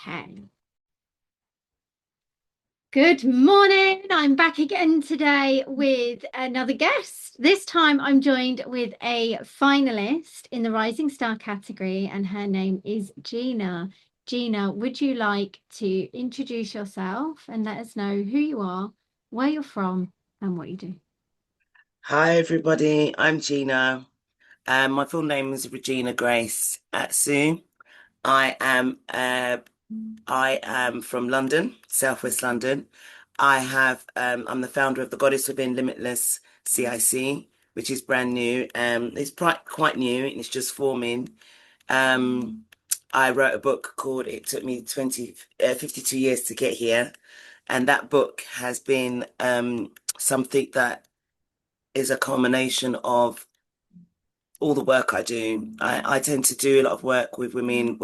Okay. Good morning. I'm back again today with another guest. This time I'm joined with a finalist in the Rising Star category, and her name is Gina. Gina, would you like to introduce yourself and let us know who you are, where you're from, and what you do? Hi everybody, I'm Gina. My full name is Regina Grace Atsu. I am I am from London, Southwest London. I'm the founder of the Goddess Within Limitless CIC, which is brand new. It's quite new and it's just forming. Um, I wrote a book called It Took Me 52 years to get here, and that book has been something that is a culmination of all the work I do. I tend to do a lot of work with women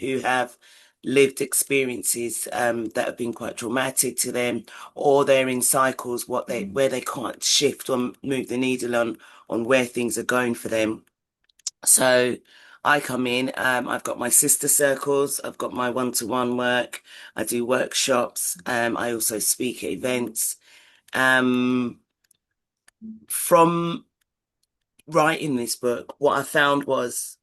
who have lived experiences that have been quite traumatic to them, or they're in cycles where they can't shift or move the needle on where things are going for them. So I come in, I've got my sister circles, I've got my one-to-one work, I do workshops, I also speak at events. Um, from writing this book, what I found was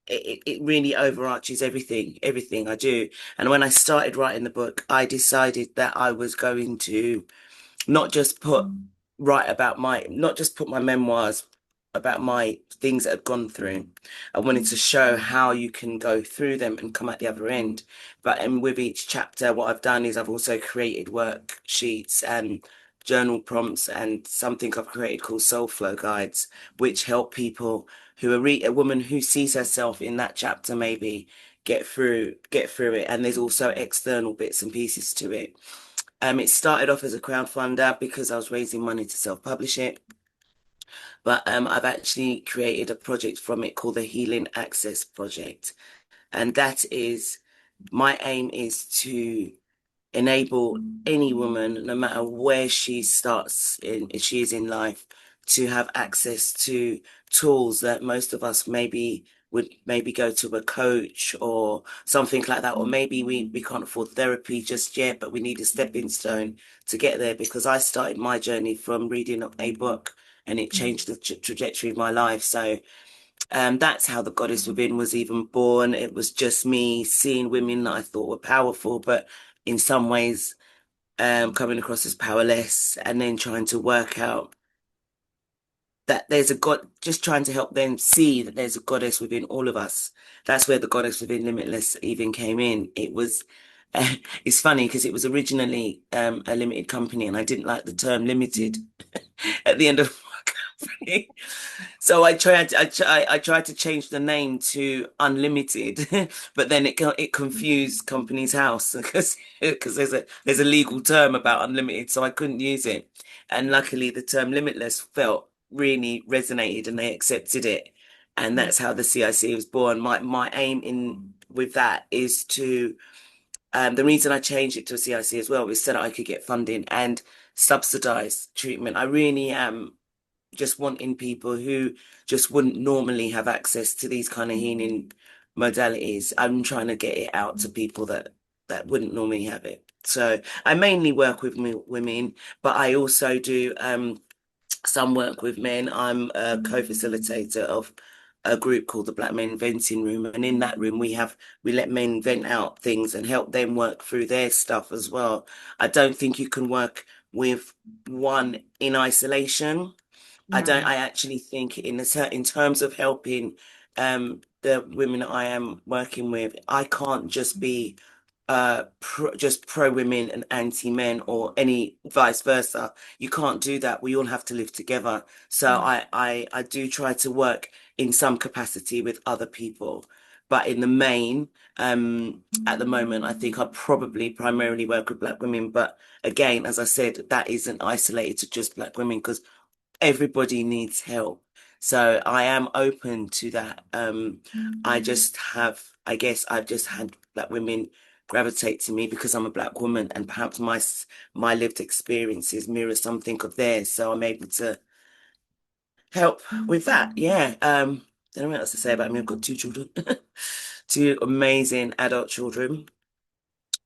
it really overarches everything I do. And when I started writing the book, I decided that I was going to not just not just put my memoirs about my things that I've gone through. I wanted to show how you can go through them and come at the other end. But and with each chapter, what I've done is I've also created worksheets and journal prompts and something I've created called soul flow guides, which help people who are a woman who sees herself in that chapter maybe get through it. And there's also external bits and pieces to it. It started off as a crowdfunder because I was raising money to self-publish it. But I've actually created a project from it called the Healing Access Project. And that is my aim is to enable any woman, no matter where she is in life, to have access to tools that most of us would maybe go to a coach or something like that, or maybe we can't afford therapy just yet, but we need a stepping stone to get there. Because I started my journey from reading a book and it changed the trajectory of my life. So that's how the Goddess Within was even born. It was just me seeing women that I thought were powerful, but in some ways coming across as powerless, and then trying to work out that there's a God, just trying to help them see that there's a goddess within all of us. That's where the Goddess Within Limitless even came in. It was, it's funny because it was originally a limited company, and I didn't like the term limited at the end of my company. So I tried to change the name to Unlimited, but then it confused Company's House because there's a legal term about unlimited, so I couldn't use it. And luckily, the term limitless felt really resonated, and they accepted it. And that's how the CIC was born. My aim in with that is to the reason I changed it to a CIC as well was so that I could get funding and subsidized treatment. I really am just wanting people who just wouldn't normally have access to these kind of healing modalities. I'm trying to get it out to people that wouldn't normally have it. So I mainly work with women, but I also do some work with men. I'm a co-facilitator of a group called the Black Men Venting Room, and in that room we let men vent out things and help them work through their stuff as well. I don't think you can work with one in isolation. No. I actually think in terms of helping the women I am working with, I can't just be just pro women and anti men or any vice versa. You can't do that. We all have to live together. So Yeah. I do try to work in some capacity with other people. But in the main, at the moment, I think I probably primarily work with Black women. But again, as I said, that isn't isolated to just Black women because everybody needs help. So I am open to that. I guess I've just had Black women gravitate to me because I'm a Black woman, and perhaps my lived experiences mirror something of theirs. So I'm able to help with that. Yeah. Don't know what else to say about me. I've got two children. two amazing adult children.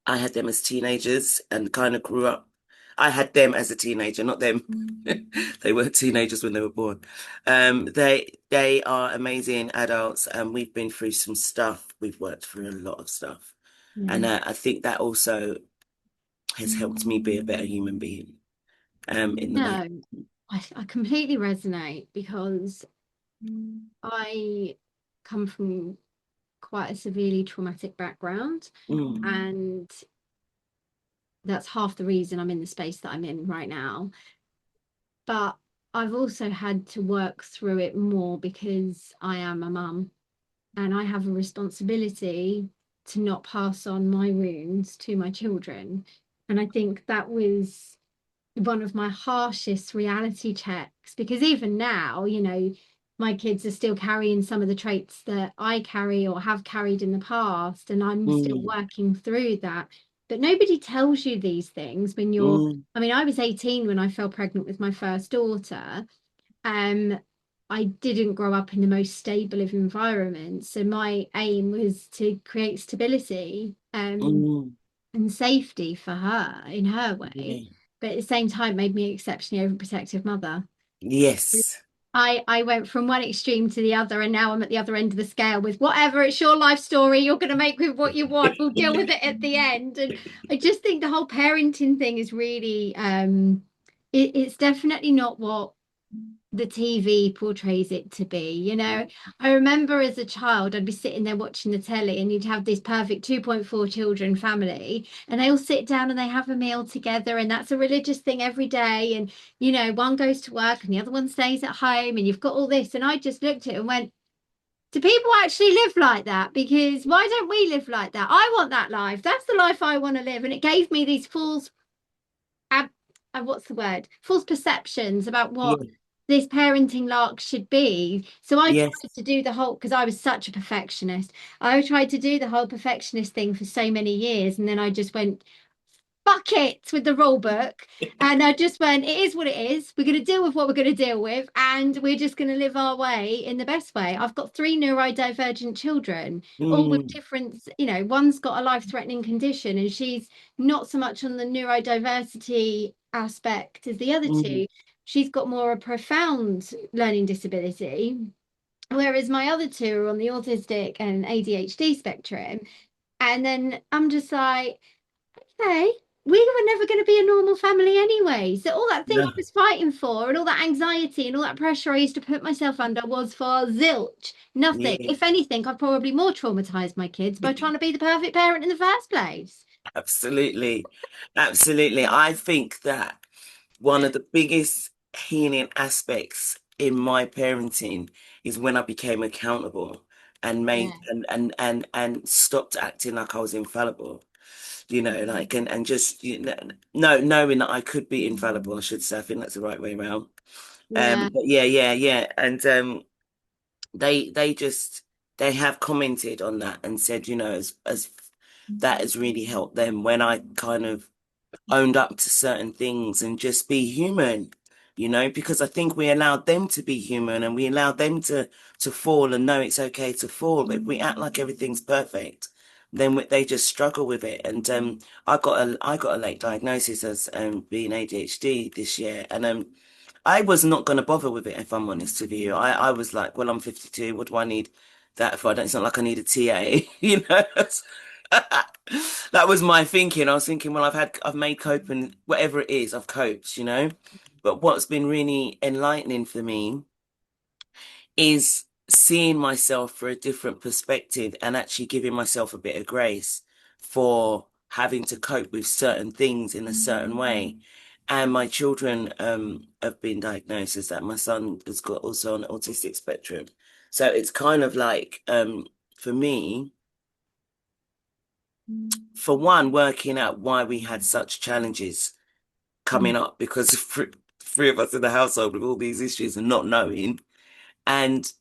I had them as teenagers and kind of grew up. I had them as a teenager, not them. They weren't teenagers when they were born. They are amazing adults, and we've been through some stuff. We've worked through a lot of stuff, and Yeah. I think that also has helped me be a better human being. In the way. No, I completely resonate because I come from quite a severely traumatic background, Mm, and that's half the reason I'm in the space that I'm in right now. But I've also had to work through it more because I am a mum and I have a responsibility to not pass on my wounds to my children. And I think that was one of my harshest reality checks because even now, my kids are still carrying some of the traits that I carry or have carried in the past, and I'm still mm, working through that. But nobody tells you these things when you're, mm, I mean, I was 18 when I fell pregnant with my first daughter. Um, I didn't grow up in the most stable of environments. So my aim was to create stability. mm. And safety for her in her way, Yeah. but at the same time made me an exceptionally overprotective mother. Yes. I went from one extreme to the other, and now I'm at the other end of the scale with whatever, it's your life story, you're going to make with what you want. We'll deal with it at the end. And I just think the whole parenting thing is really, it's definitely not what the TV portrays it to be. I remember as a child, I'd be sitting there watching the telly and you'd have this perfect 2.4 children family, and they all sit down and they have a meal together, and that's a religious thing every day. And, one goes to work and the other one stays at home, and you've got all this. And I just looked at it and went, do people actually live like that? Because why don't we live like that? I want that life. That's the life I want to live. And it gave me these false ab what's the word? False perceptions about what Yeah. this parenting lark should be. So I tried Yes. to do the whole, because I was such a perfectionist. I tried to do the whole perfectionist thing for so many years, and then I just went, fuck it with the rule book. And I just went, it is what it is. We're going to deal with what we're going to deal with. And we're just going to live our way in the best way. I've got three neurodivergent children, all with Mm, different, one's got a life threatening condition and she's not so much on the neurodiversity aspect as the other mm, two. She's got more a profound learning disability. Whereas my other two are on the autistic and ADHD spectrum. And then I'm just like, okay, we were never going to be a normal family anyway. So all that thing I no. was fighting for and all that anxiety and all that pressure I used to put myself under was for zilch, nothing. Yeah. If anything, I've probably more traumatized my kids by trying to be the perfect parent in the first place. Absolutely. Absolutely. I think that one of the biggest healing aspects in my parenting is when I became accountable and Yeah. made and stopped acting like I was infallible. Like and just no knowing that I could be infallible, I should say. I think that's the right way around. Yeah. But yeah. And they just they have commented on that and said, as that has really helped them when I kind of owned up to certain things and just be human, because I think we allowed them to be human and we allowed them to fall and know it's okay to fall. But if we act like everything's perfect, then they just struggle with it. And I got a late diagnosis as being ADHD this year, and I was not going to bother with it if I'm honest with you. I was like, well, I'm 52. What do I need that for? It's not like I need a TA, you know. That was my thinking. I was thinking, well, I've made coping, whatever it is, I've coped. But what's been really enlightening for me is seeing myself for a different perspective and actually giving myself a bit of grace for having to cope with certain things in a certain way. And my children have been diagnosed as that. My son has got also on the autistic spectrum. So it's kind of like for me, for one, working out why we had such challenges Mm. coming up because of three of us in the household with all these issues and not knowing. And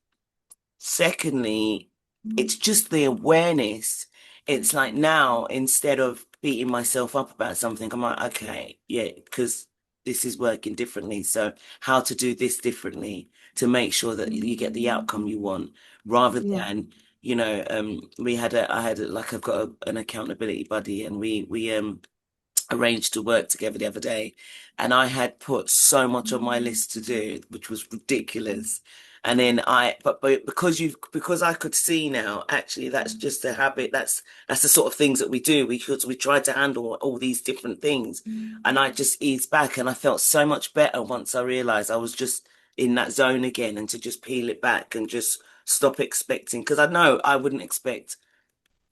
secondly, it's just the awareness. It's like now, instead of beating myself up about something, I'm like, okay, yeah, because this is working differently. So how to do this differently to make sure that you get the outcome you want rather Yeah. than I had like I've got an accountability buddy, and we arranged to work together the other day, and I had put so much on my list to do, which was ridiculous. And then but because I could see now, actually, that's just a habit. That's the sort of things that we do. We try to handle all these different things, and I just eased back, and I felt so much better once I realized I was just in that zone again, and to just peel it back and just stop expecting, because I know I wouldn't expect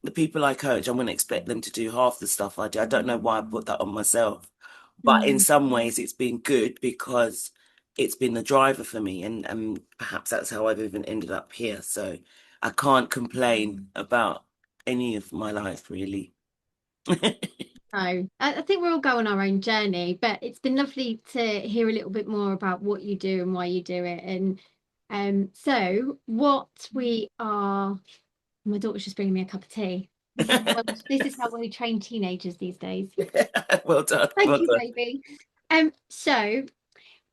the people I coach, I wouldn't expect them to do half the stuff I do. I don't know why I put that on myself. But in Mm. some ways, it's been good because it's been the driver for me. And perhaps that's how I've even ended up here. So I can't complain about any of my life, really. So I think we're all going our own journey, but it's been lovely to hear a little bit more about what you do and why you do it. And so what we are, my daughter's just bringing me a cup of tea. This is how we train teenagers these days. Well done. Thank Well you, done. baby. So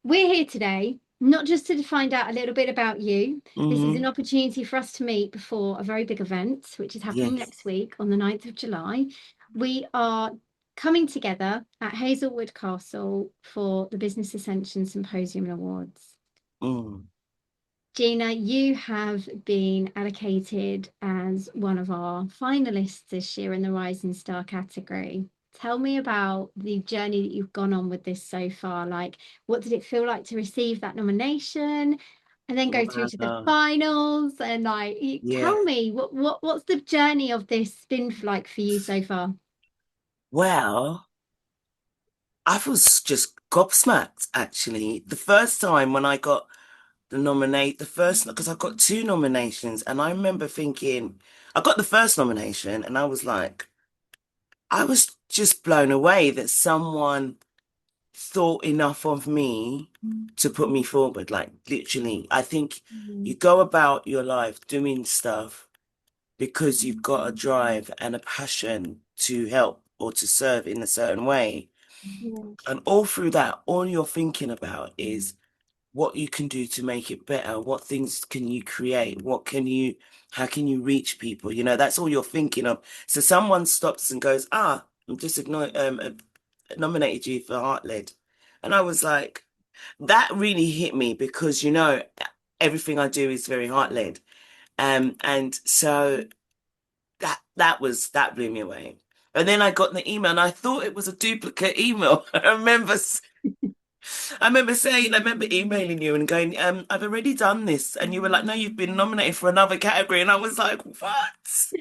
we're here today, not just to find out a little bit about you. This is an Hmm. opportunity for us to meet before a very big event, which is happening Yes. next week on the 9th of July. We are coming together at Hazelwood Castle for the Business Ascension Symposium and Awards. Mm. Gina, you have been allocated as one of our finalists this year in the Rising Star category. Tell me about the journey that you've gone on with this so far. Like, what did it feel like to receive that nomination and then go through to the Wow. finals? And like, Yeah. tell me what's the journey of this been like for you so far? Well, I was just gobsmacked, actually. The first time when I got the first, because I got two nominations, and I remember thinking, I got the first nomination, and I was like, I was just blown away that someone thought enough of me to put me forward. Like, literally, I think you Mm. go about your life doing stuff because you've got a drive and a passion to help or to serve in a certain way. Yeah. And all through that, all you're thinking about is what you can do to make it better. What things can you create? How can you reach people? That's all you're thinking of. So someone stops and goes, I'm just nominated you for Heartled. And I was like, that really hit me because, everything I do is very heart-led. And so that blew me away. And then I got the email and I thought it was a duplicate email. I remember emailing you and going, I've already done this. And you were like, no, you've been nominated for another category. And I was like, what?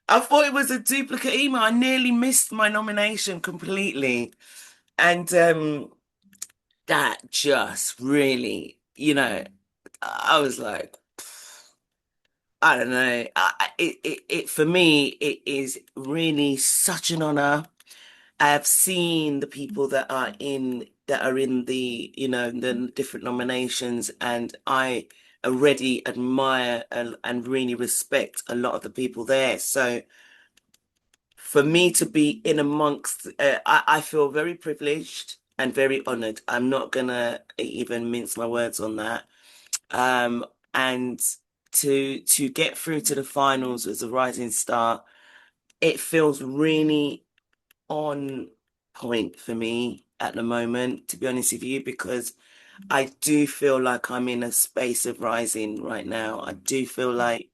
I thought it was a duplicate email. I nearly missed my nomination completely. And that just really, I was like, I don't know. For me, it is really such an honor. I've seen the people that are in the different nominations, and I already admire and really respect a lot of the people there. So for me to be in amongst, I feel very privileged and very honored. I'm not gonna even mince my words on that. Um, and to get through to the finals as a rising star, it feels really on point for me at the moment, to be honest with you, because I do feel like I'm in a space of rising right now. I do feel like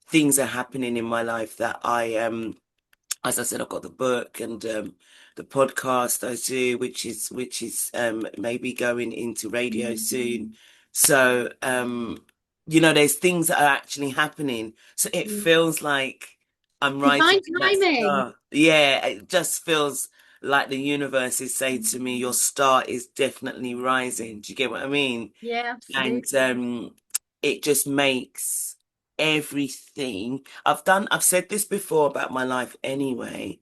things are happening in my life that as I said, I've got the book and the podcast I do, which is maybe going into radio soon. So there's things that are actually happening. So it Mm. feels like I'm rising Divine in that timing. star. Yeah, it just feels like the universe is saying to me, your star is definitely rising. Do you get what I mean? Yeah, And absolutely. it just makes everything I've said this before about my life anyway,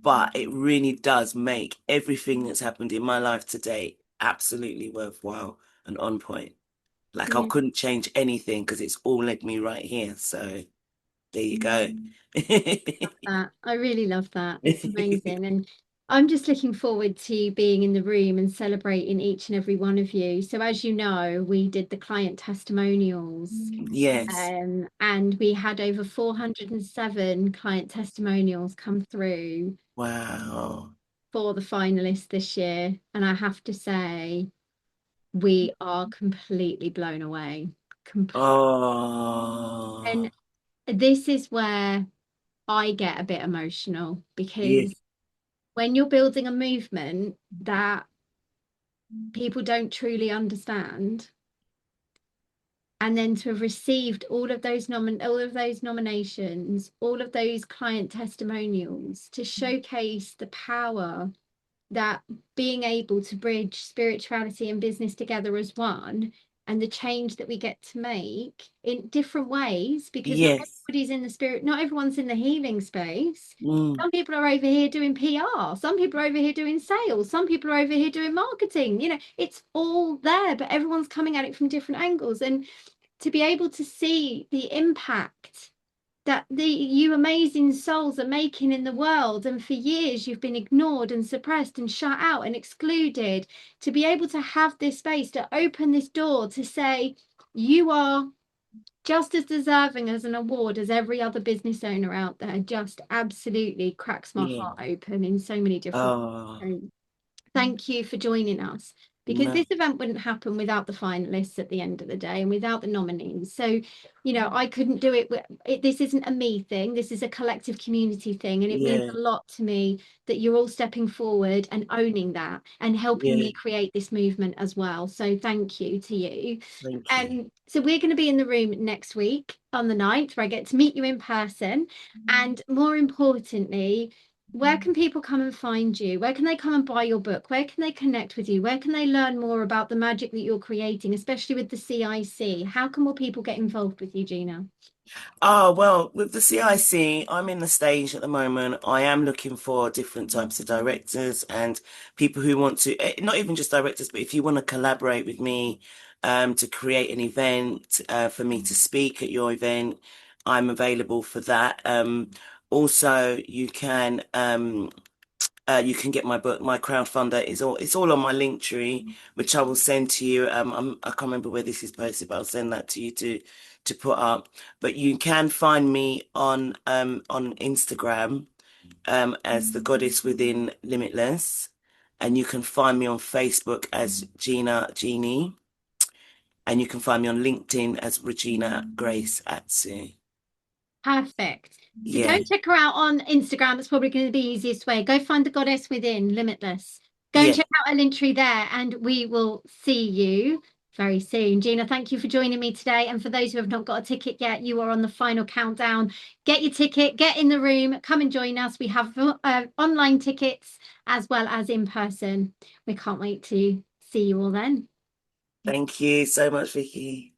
but it really does make everything that's happened in my life today absolutely worthwhile and on point. Like, I Yeah. couldn't change anything because it's all led me right here. So there you go. That. I really love that. It's amazing. And I'm just looking forward to being in the room and celebrating each and every one of you. So as you know, we did the client testimonials, Yes. and we had over 407 client testimonials come through Wow. for the finalists this year. And I have to say, we are completely blown away. Oh, And this is where I get a bit emotional yeah. because when you're building a movement that people don't truly understand, and then to have received all of those nominations, all of those client testimonials to showcase the power that being able to bridge spirituality and business together as one, and the change that we get to make in different ways, because not Yes. everybody's in the spirit, not everyone's in the healing space. Mm, Some people are over here doing PR, some people are over here doing sales, some people are over here doing marketing. It's all there, but everyone's coming at it from different angles. And to be able to see the impact that you amazing souls are making in the world, and for years you've been ignored and suppressed and shut out and excluded, to be able to have this space to open this door to say you are just as deserving as an award as every other business owner out there, just absolutely cracks my yeah. heart open in so many different Oh, ways. Thank you for joining us, because no. this event wouldn't happen without the finalists at the end of the day and without the nominees. So, I couldn't do it. This isn't a me thing. This is a collective community thing. And it means Yeah. a lot to me that you're all stepping forward and owning that and helping Yeah. me create this movement as well. So thank you to you. Thank you. So we're going to be in the room next week on the 9th, where I get to meet you in person. And more importantly, where can people come and find you? Where can they come and buy your book? Where can they connect with you? Where can they learn more about the magic that you're creating, especially with the CIC? How can more people get involved with you, Gina? Oh, well, with the CIC, I'm in the stage at the moment. I am looking for different types of directors and people who want to, not even just directors, but if you want to collaborate with me, to create an event, for me to speak at your event, I'm available for that. Also, you can get my book. My crowdfunder is all, it's all on my link tree, which I will send to you. I can't remember where this is posted, but I'll send that to you to put up. But you can find me on Instagram as the Goddess Within Limitless, and you can find me on Facebook as Gina Genie, and you can find me on LinkedIn as Regina Grace Atsu. Perfect. So go Yeah, and check her out on Instagram. It's probably going to be the easiest way. Go find the Goddess Within Limitless. Go and yeah. check out her link tree there, and we will see you very soon. Gina, thank you for joining me today. And for those who have not got a ticket yet, you are on the final countdown. Get your ticket, get in the room, come and join us. We have online tickets as well as in person. We can't wait to see you all then. Thank you so much, Vicky.